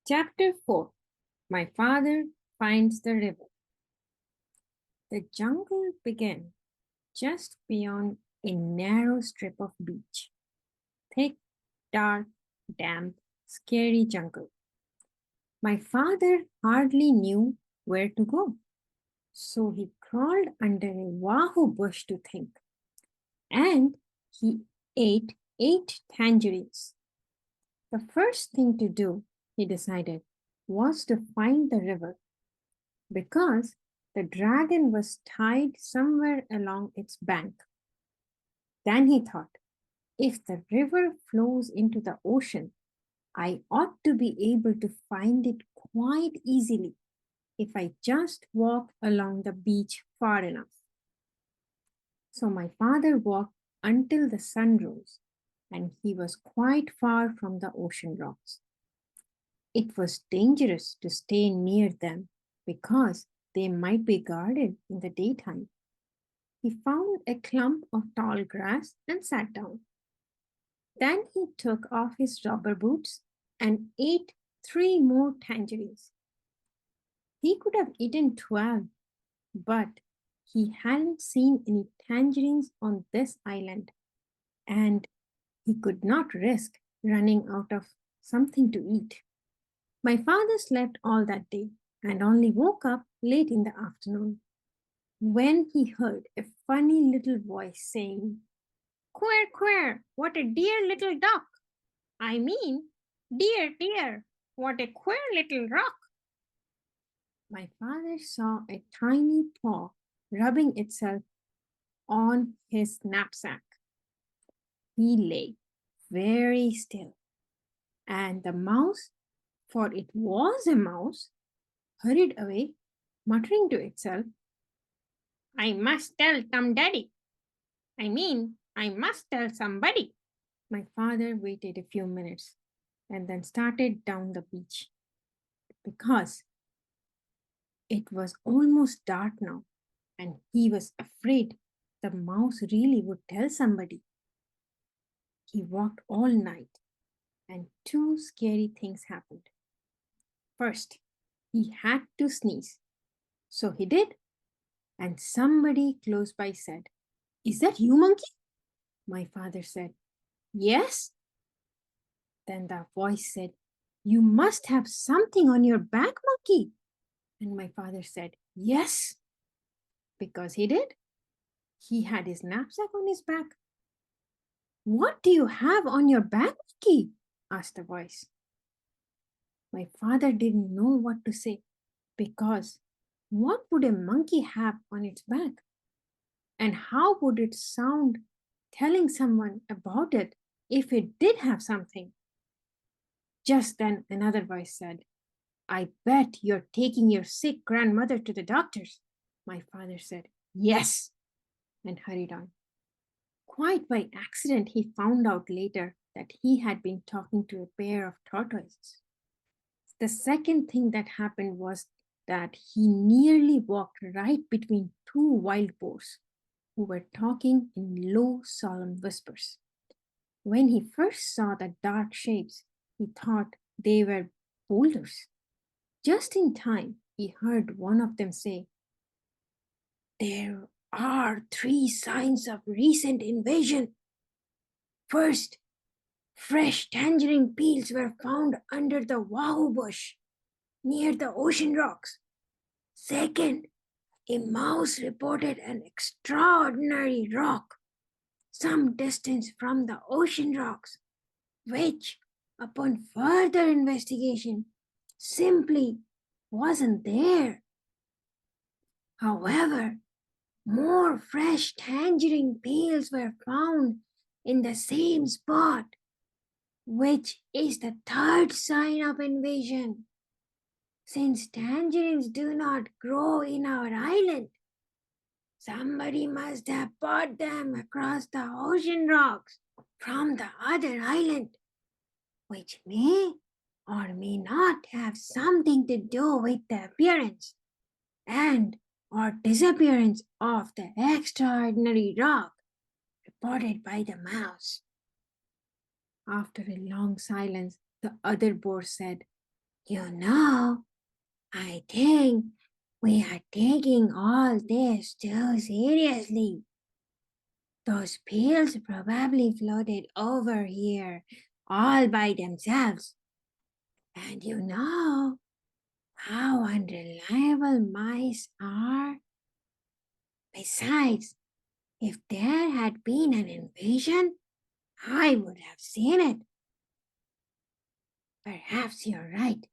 Chapter 4. My Father Finds the River. The jungle began just beyond a narrow strip of beach. Thick, dark, damp, scary jungle. My father hardly knew where to go, so he crawled under a wahoo bush to think. And he ate 8 tangerines. The first thing to do, he decided, was to find the river because the dragon was tied somewhere along its bank. Then he thought, if the river flows into the ocean, I ought to be able to find it quite easily if I just walk along the beach far enough. So my father walked until the sun rose, and he was quite far from the ocean rocks. It was dangerous to stay near them because they might be guarded in the daytime. He found a clump of tall grass and sat down. Then he took off his rubber boots and ate 3 more tangerines. He could have eaten 12, but he hadn't seen any tangerines on this island, and he could not risk running out of something to eat. My father slept all that day and only woke up late in the afternoon when he heard a funny little voice saying, "Queer, queer, what a dear little duck! I mean, dear, dear, what a queer little rock!" My father saw a tiny paw rubbing itself on his knapsack. He lay very still, and the mouse, for it was a mouse, hurried away, muttering to itself, "I must tell Tom Daddy. I must tell somebody." My father waited a few minutes and then started down the beach because it was almost dark now and he was afraid the mouse really would tell somebody. He walked all night and 2 scary things happened. First, he had to sneeze. So he did, and somebody close by said, "Is that you, monkey?" My father said, "Yes." Then the voice said, "You must have something on your back, monkey." And my father said, "Yes," because he did. He had his knapsack on his back. "What do you have on your back, monkey?" asked the voice. My father didn't know what to say because what would a monkey have on its back? And how would it sound telling someone about it if it did have something? Just then another voice said, "I bet you're taking your sick grandmother to the doctor's." My father said, "Yes," and hurried on. Quite by accident, he found out later that he had been talking to a pair of tortoises. The second thing that happened was that he nearly walked right between 2 wild boars who were talking in low, solemn whispers. When he first saw the dark shapes, he thought they were boulders. Just in time, he heard one of them say, "There are 3 signs of recent invasion. First, fresh tangerine peels were found under the wahoo bush near the ocean rocks. Second, a mouse reported an extraordinary rock some distance from the ocean rocks, which, upon further investigation, simply wasn't there. However, more fresh tangerine peels were found in the same spot, which is the third sign of invasion. Since tangerines do not grow in our island, somebody must have brought them across the ocean rocks from the other island, which may or may not have something to do with the appearance and or disappearance of the extraordinary rock reported by the mouse." After a long silence, the other boar said, You know, I think we are taking all this too seriously. Those pills probably floated over here all by themselves. And you know how unreliable mice are. Besides, if there had been an invasion, I would have seen it. Perhaps you're right,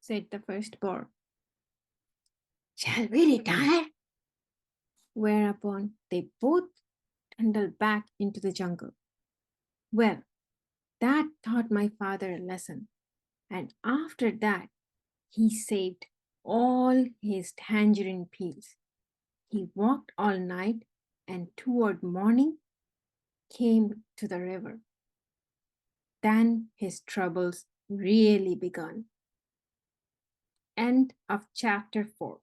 said the first boar. Shall we retire? Whereupon they both trundled back into the jungle. Well, that taught my father a lesson, and after that, he saved all his tangerine peels. He walked all night and toward morning came to the river. Then his troubles really began. End of chapter 4.